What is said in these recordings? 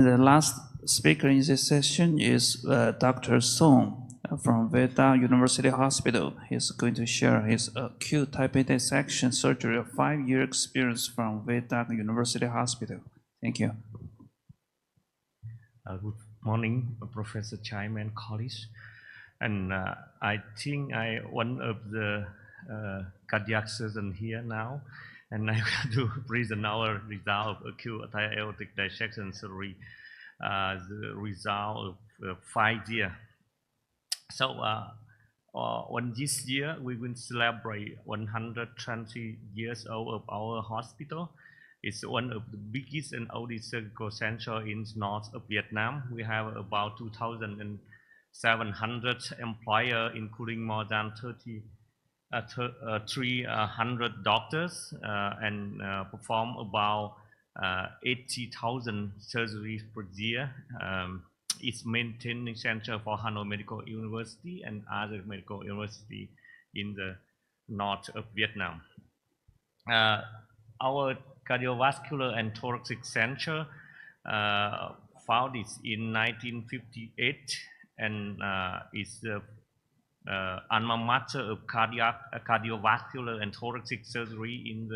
The last speaker in this session is Dr. Song from Viet University Hospital. He's going to share his acute type A dissection surgery of 5-year experience from Viet University Hospital. Thank you. Good morning, Professor Chaiman College. And I think I one of the cardiac surgeon here now, and I want to present our result of acute aortic dissection surgery, the result of 5 years. So on this year, we will celebrate 120 years old of our hospital. It's one of the biggest and oldest surgical centers in north of Vietnam. We have about 2,700 employees, including more than 300 doctors, and perform about 80,000 surgeries per year. It's maintaining center for Hanoi Medical University and other medical university in the north of Vietnam. Our cardiovascular and thoracic center founded in 1958 and is the alma mater of cardiovascular and thoracic surgery in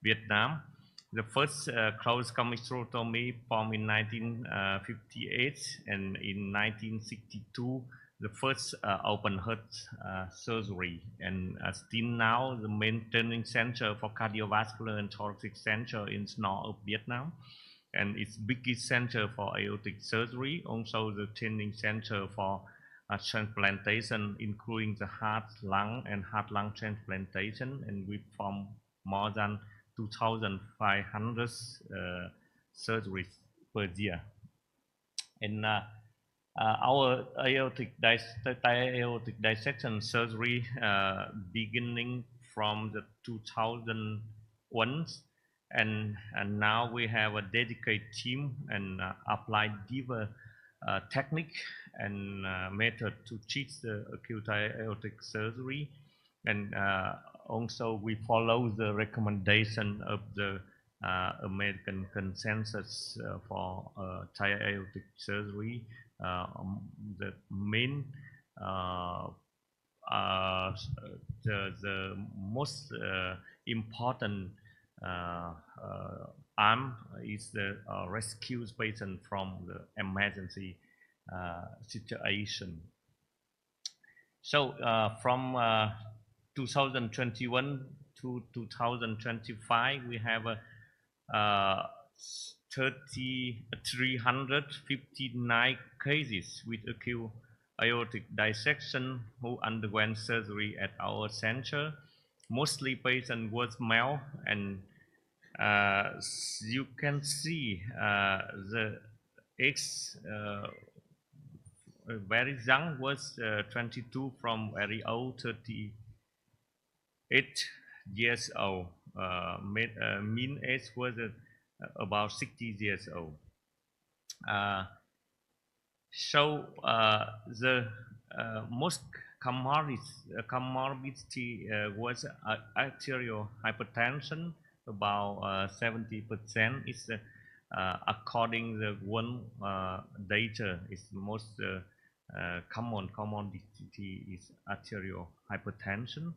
Vietnam. The first closed commissurotomy formed in 1958, and in 1962 the first open heart surgery, and still now the main training center for cardiovascular and thoracic center in north of Vietnam, and its biggest center for aortic surgery, also the training center for transplantation, including the heart, lung, and heart-lung transplantation, and we perform more than 2,500 surgeries per year. And our aortic dissection surgery beginning from the 2001, and now we have a dedicated team and apply diverse technique and method to treat the acute aortic surgery, and also we follow the recommendation of the American consensus for aortic surgery. The main the most important arm is the rescue patient from the emergency situation. So from 2021 to 2025, we have 359 cases with acute aortic dissection who underwent surgery at our center. Mostly patients was male, and you can see the age very young was 22, from very old 38 years old. Mean age was about 60 years old. So the most comorbidity was arterial hypertension, about 70%. Is according the one data is most common comorbidity is arterial hypertension.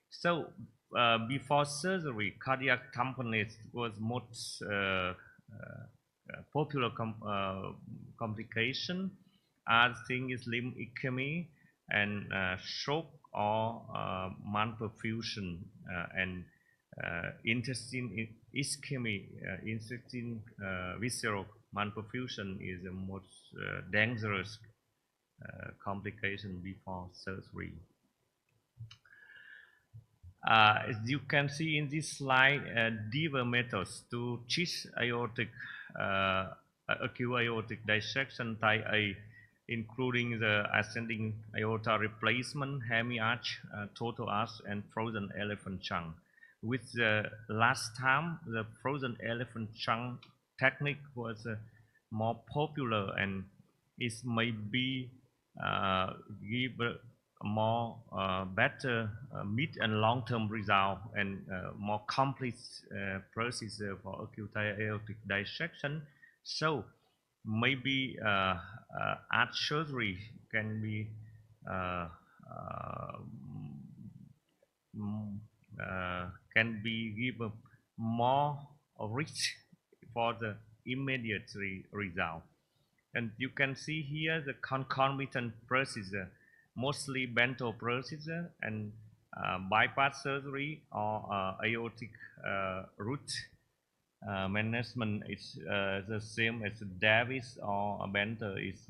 So before surgery, cardiac tamponade was most popular complication. Other thing is limb ischemia and shock or malperfusion, and intestine ischemia, intestine visceral malperfusion is the most dangerous complication before surgery. As you can see in this slide, diverse methods to treat aortic acute aortic dissection type A, including the ascending aorta replacement, hemi-arch, total arch, and frozen elephant trunk. With the last time, the frozen elephant trunk technique was more popular, and it may be give more better mid and long-term result, and more complete procedure for acute aortic dissection. So maybe art surgery can be can be given more rich for the immediate result. And you can see here the concomitant procedure, mostly bento procedure and bypass surgery or aortic root management is the same as Davis or bento is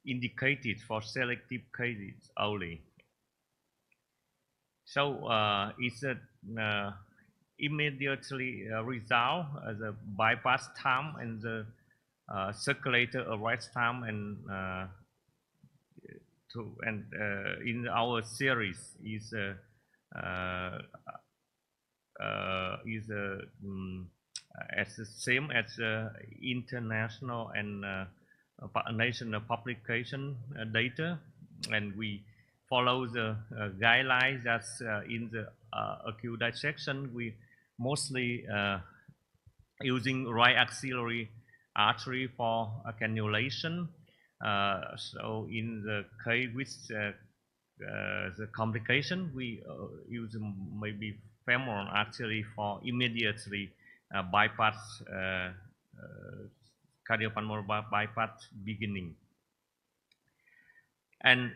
indicated for selective cases only. So it's a immediately result the bypass time and the circulator arrest time and in our series is as the same as international and national publication data, and we follow the guidelines that's in the acute dissection. We mostly using right axillary artery for cannulation. So in the case with the complication, we use maybe femoral artery for immediately bypass cardiopulmonary bypass beginning. And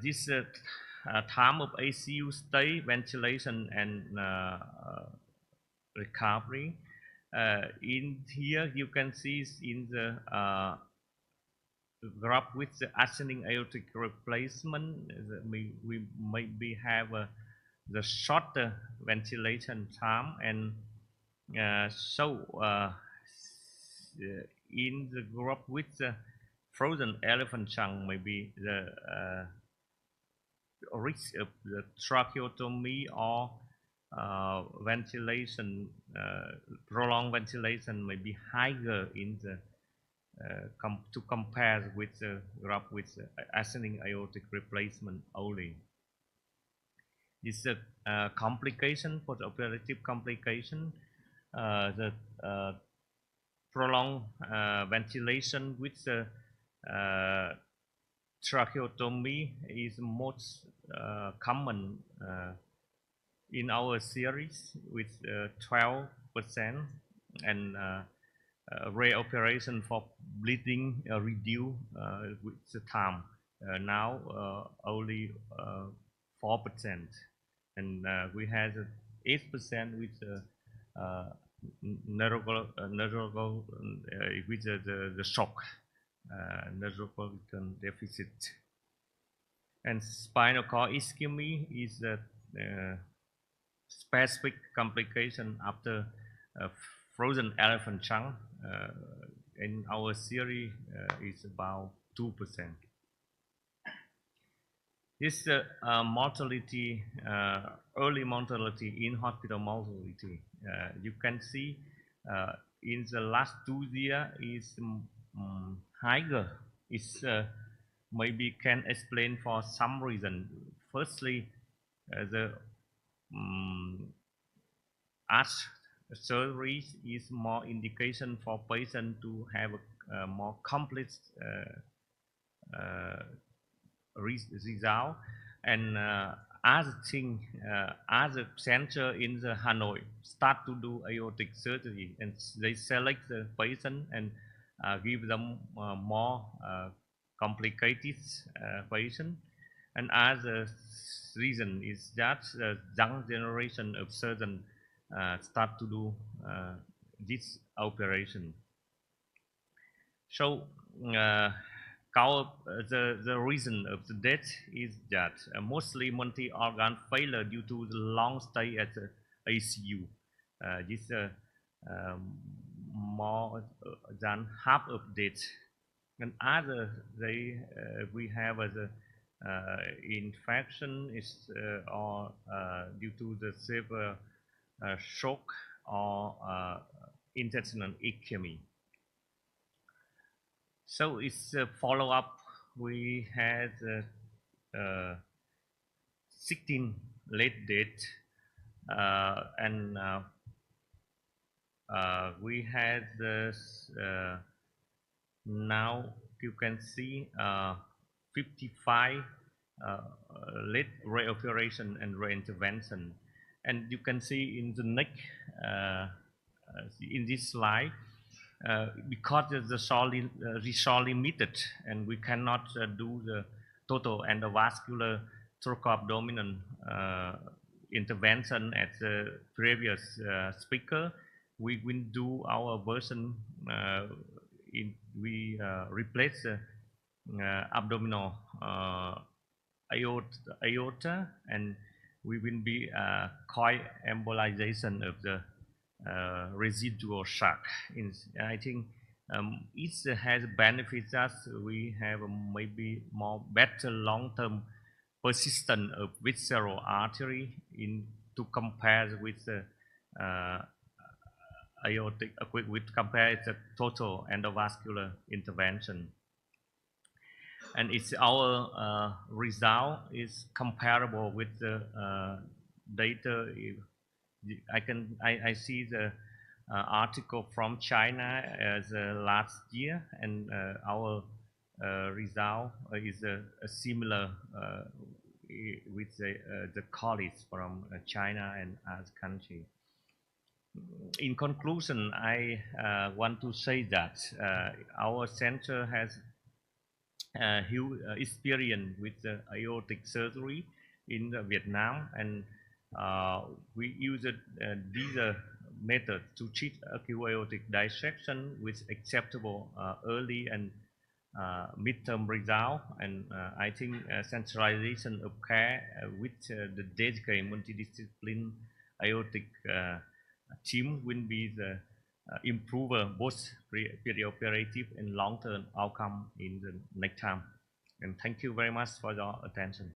this time of ACU stay, ventilation, and recovery. In here, you can see in the graph with the ascending aortic replacement, we maybe have the shorter ventilation time, and in the graph with the frozen elephant trunk, maybe the risk of the tracheotomy or ventilation, prolonged ventilation may be higher in the to compare with the graph with ascending aortic replacement only. This is a complication for the operative complication. The prolonged ventilation with the tracheotomy is most common in our series with 12%, and reoperation for bleeding reduce with the time. Now only 4%, and we had 8% with neurological with the shock, neurological deficit. And spinal cord ischemia is a specific complication after frozen elephant trunk. In our series is about 2%. This mortality, early mortality in hospital mortality, you can see in the last 2 years is higher. It's maybe can explain for some reason. Firstly, the arch surgery is more indication for patient to have a more complex result, and other thing, other center in the Hanoi start to do aortic surgery, and they select the patient and give them more complicated patient. And other reason is that the young generation of surgeons start to do this operation. So the reason of the death is that mostly multi-organ failure due to the long stay at the ACU. This more than half of death. And other we have as a infection is or due to the severe shock or intestinal ischemia. So it's a follow-up. We had 16 late death and we had this now you can see 55 late reoperation and reintervention, and you can see in the next in this slide because the resource limited and we cannot do the total endovascular thoracoabdominal intervention as the previous speaker. We will do our version we replace the abdominal aorta, and we will be coil embolization of the residual shock. I think it has benefits us. We have maybe more better long-term persistence of visceral artery in to compare with the aortic, with compare the total endovascular intervention. And it's our result is comparable with the data. I see the article from China as last year, and our result is a similar with the colleagues from China and other countries. In conclusion, I want to say that our center has huge experience with aortic surgery in Vietnam, and we use these methods to treat acute aortic dissection with acceptable early and midterm result. And I think centralization of care with the dedicated multidiscipline aortic team will be the improver both perioperative and long-term outcome in the next time. And thank you very much for your attention.